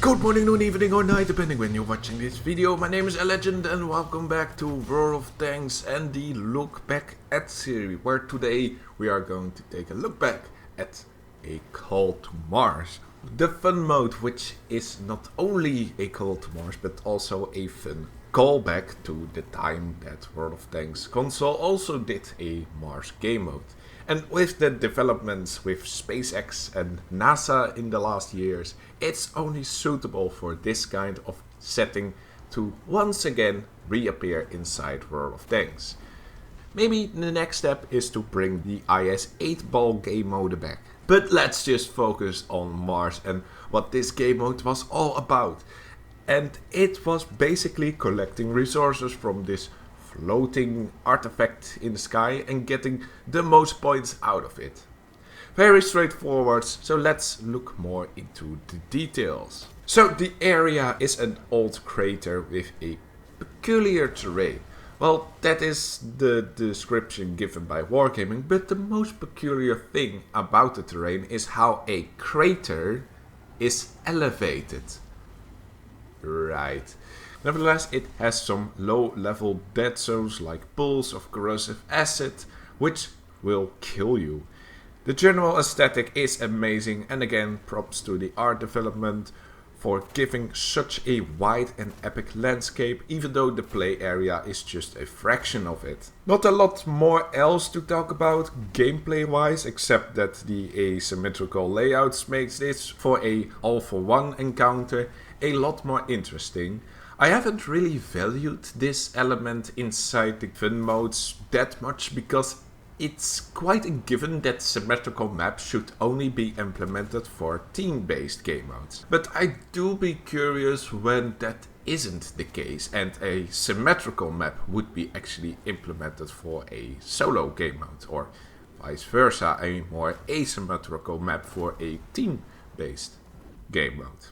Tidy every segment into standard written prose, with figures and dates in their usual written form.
Good morning, noon, evening or night, depending when you're watching this video. My name is A Legend and welcome back to World of Tanks and the Look Back at series, where today we are going to take a look back at A Call to Mars. The fun mode, which is not only a call to Mars, but also a fun callback to the time that World of Tanks console also did a Mars game mode. And with the developments with SpaceX and NASA in the last years, it's only suitable for this kind of setting to once again reappear inside World of Tanks. Maybe the next step is to bring the IS 8-ball game mode back. But let's just focus on Mars and what this game mode was all about. And it was basically collecting resources from this floating artifact in the sky and getting the most points out of it. Very straightforward, so let's look more into the details. So the area is an old crater with a peculiar terrain. Well, that is the description given by Wargaming, but the most peculiar thing about the terrain is how a crater is elevated. Right. Nevertheless, it has some low-level dead zones like pools of corrosive acid, which will kill you. The general aesthetic is amazing, and again props to the art development for giving such a wide and epic landscape, even though the play area is just a fraction of it. Not a lot more else to talk about gameplay wise, except that the asymmetrical layouts makes this for a all-for-one encounter a lot more interesting. I haven't really valued this element inside the fun modes that much because it's quite a given that symmetrical maps should only be implemented for team-based game modes. But I do be curious when that isn't the case and a symmetrical map would be actually implemented for a solo game mode, or vice versa, a more asymmetrical map for a team-based game mode.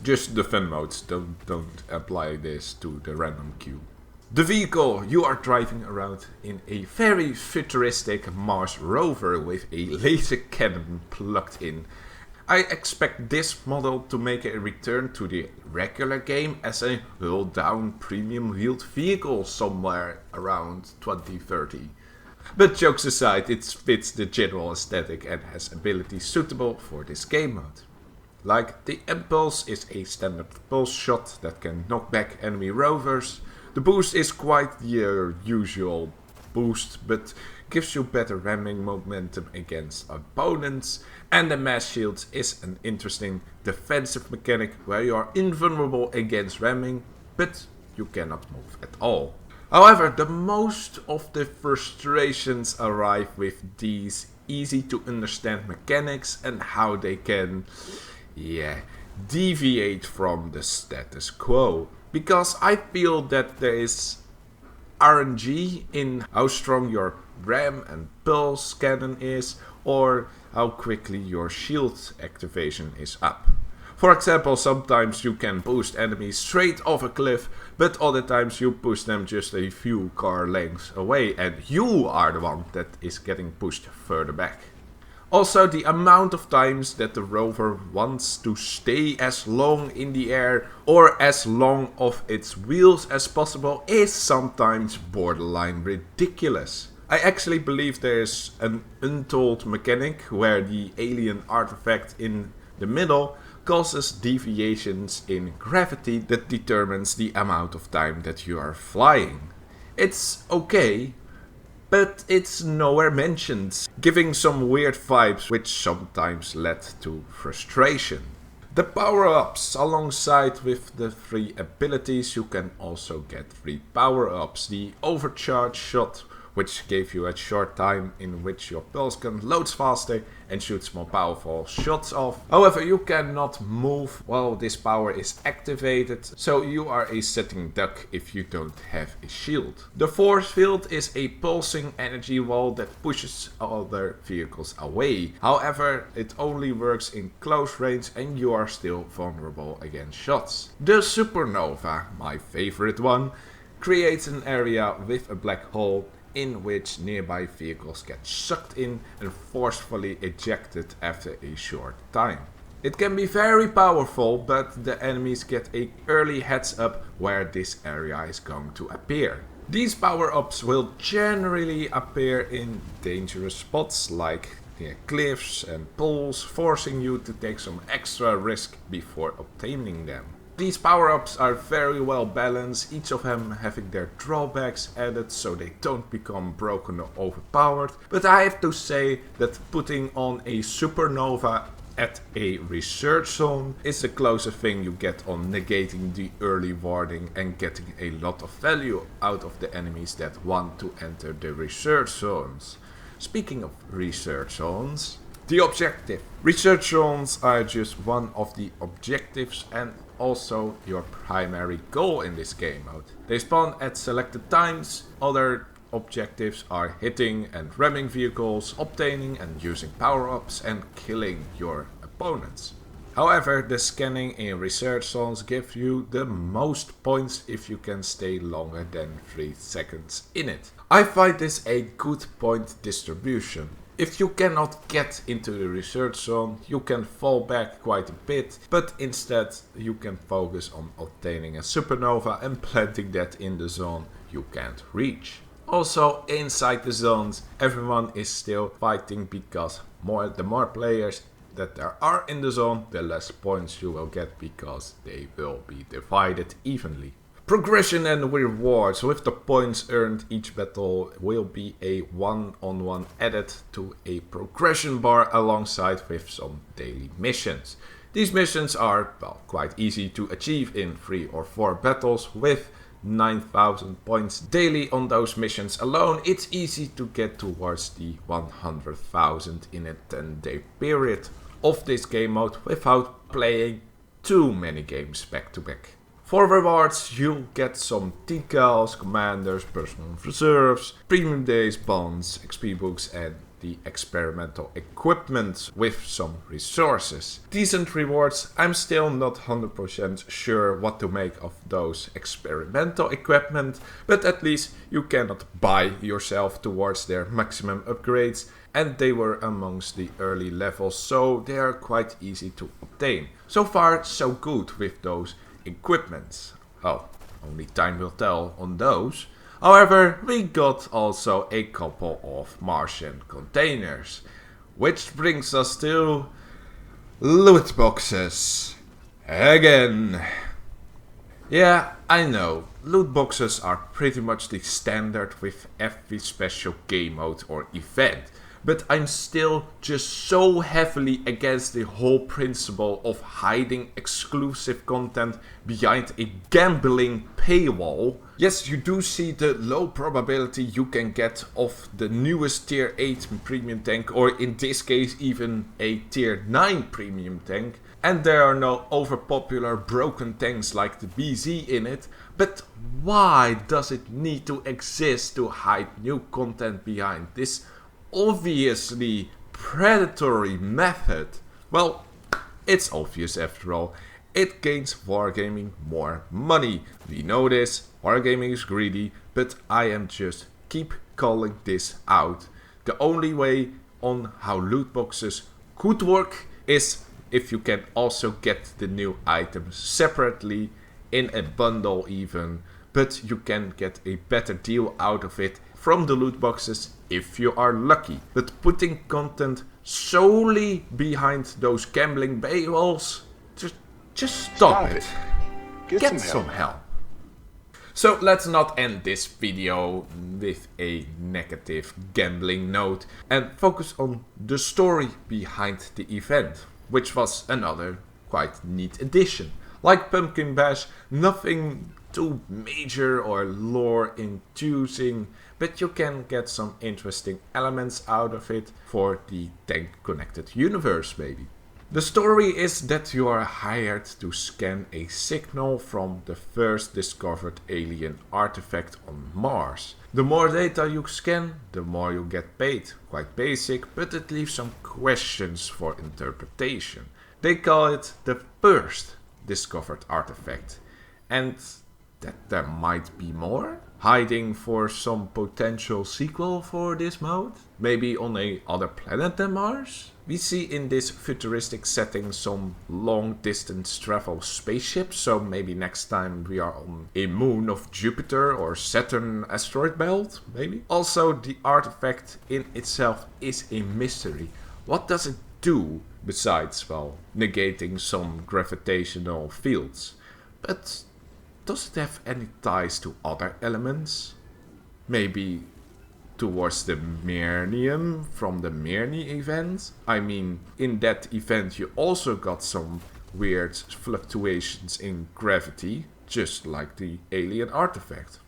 Just the fun modes, don't apply this to the random queue. The vehicle, you are driving around in a very futuristic Mars rover with a laser cannon plugged in. I expect this model to make a return to the regular game as a hull-down premium wheeled vehicle somewhere around 2030. But jokes aside, it fits the general aesthetic and has abilities suitable for this game mode. Like the impulse is a standard pulse shot that can knock back enemy rovers. The boost is quite your usual boost, but gives you better ramming momentum against opponents. And the mass shield is an interesting defensive mechanic where you are invulnerable against ramming, but you cannot move at all. However, the most of the frustrations arrive with these easy to understand mechanics and how they can deviate from the status quo. Because I feel that there is RNG in how strong your ram and pulse cannon is, or how quickly your shield activation is up. For example, sometimes you can boost enemies straight off a cliff, but other times you push them just a few car lengths away and you are the one that is getting pushed further back. Also, the amount of times that the rover wants to stay as long in the air or as long off its wheels as possible is sometimes borderline ridiculous. I actually believe there's an untold mechanic where the alien artifact in the middle causes deviations in gravity that determines the amount of time that you are flying. It's okay, but it's nowhere mentioned, giving some weird vibes which sometimes led to frustration. The power-ups, alongside with the free abilities, you can also get free power-ups. The overcharge shot, which gave you a short time in which your pulse gun loads faster and shoots more powerful shots off. However, you cannot move while this power is activated, so you are a sitting duck if you don't have a shield. The force field is a pulsing energy wall that pushes other vehicles away. However, it only works in close range and you are still vulnerable against shots. The supernova, my favorite one, creates an area with a black hole in which nearby vehicles get sucked in and forcefully ejected after a short time. It can be very powerful, but the enemies get an early heads up where this area is going to appear. These power-ups will generally appear in dangerous spots like near cliffs and pools, forcing you to take some extra risk before obtaining them. These power-ups are very well balanced, each of them having their drawbacks added so they don't become broken or overpowered, but I have to say that putting on a supernova at a research zone is the closest thing you get on negating the early warding and getting a lot of value out of the enemies that want to enter the research zones. Speaking of research zones, the objective. Research zones are just one of the objectives and also your primary goal in this game mode. They spawn at selected times. Other objectives are hitting and ramming vehicles, obtaining and using power-ups and killing your opponents. However, the scanning in research zones gives you the most points if you can stay longer than 3 seconds in it. I find this a good point distribution. If you cannot get into the research zone, you can fall back quite a bit, but instead you can focus on obtaining a supernova and planting that in the zone you can't reach. Also, inside the zones, everyone is still fighting because the more players that there are in the zone, the less points you will get because they will be divided evenly. Progression and rewards. With the points earned, each battle will be a one-on-one added to a progression bar alongside with some daily missions. These missions are, well, quite easy to achieve in 3 or 4 battles. With 9,000 points daily on those missions alone, it's easy to get towards the 100,000 in a 10-day period of this game mode without playing too many games back to back. For rewards, you'll get some decals, commanders, personal reserves, premium days, bonds, XP books and the experimental equipment with some resources. Decent rewards. I'm still not 100% sure what to make of those experimental equipment, but at least you cannot buy yourself towards their maximum upgrades, and they were amongst the early levels, so they are quite easy to obtain. So far so good with those equipments. Oh, only time will tell on those. However, we got also a couple of Martian containers, which brings us to loot boxes again. Yeah, I know, loot boxes are pretty much the standard with every special game mode or event. But I'm still just so heavily against the whole principle of hiding exclusive content behind a gambling paywall. Yes, you do see the low probability you can get of the newest tier 8 premium tank, or in this case even a tier 9 premium tank. And there are no overpopular broken tanks like the BZ in it. But why does it need to exist to hide new content behind this obviously predatory method? Well, it's obvious after all. It gains wargaming more money. We know this, wargaming is greedy, but I am just keep calling this out. The only way on how loot boxes could work is if you can also get the new items separately in a bundle even, but you can get a better deal out of it from the loot boxes if you are lucky. But putting content solely behind those gambling paywalls, just stop it. Get some help. So let's not end this video with a negative gambling note and focus on the story behind the event, which was another quite neat addition. Like Pumpkin Bash, nothing too major or lore inducing, but you can get some interesting elements out of it for the tank connected universe maybe. The story is that you are hired to scan a signal from the first discovered alien artifact on Mars. The more data you scan, the more you get paid. Quite basic, but it leaves some questions for interpretation. They call it the first discovered artifact, and that there might be more? hiding for some potential sequel for this mode? Maybe on a other planet than Mars? We see in this futuristic setting some long distance travel spaceships, so maybe next time we are on a moon of Jupiter or Saturn asteroid belt, maybe? Also, the artifact in itself is a mystery. What does it do besides, well, negating some gravitational fields? But does it have any ties to other elements? Maybe towards the Mirnium from the Mirni event? I mean, in that event you also got some weird fluctuations in gravity, just like the alien artifact.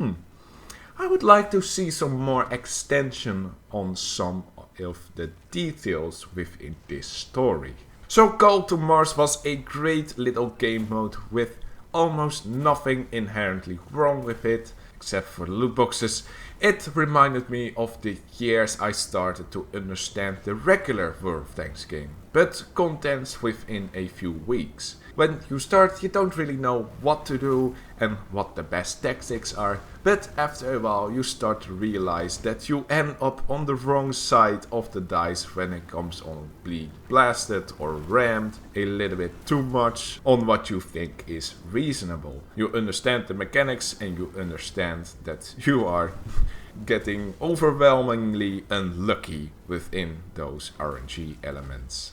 I would like to see some more extension on some of the details within this story. So Call to Mars was a great little game mode with almost nothing inherently wrong with it, except for the loot boxes. It reminded me of the years I started to understand the regular World of Tanks game, but condensed within a few weeks. When you start, you don't really know what to do and what the best tactics are, but after a while you start to realize that you end up on the wrong side of the dice when it comes on being blasted or rammed a little bit too much on what you think is reasonable. You understand the mechanics and you understand that you are getting overwhelmingly unlucky within those RNG elements.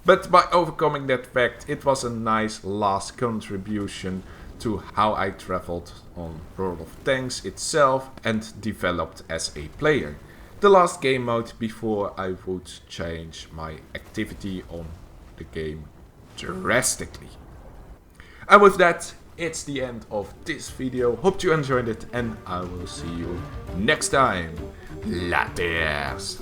But by overcoming that fact, it was a nice last contribution to how I traveled on World of Tanks itself and developed as a player. The last game mode before I would change my activity on the game drastically. And with that, it's the end of this video. Hope you enjoyed it and I will see you next time. Laters!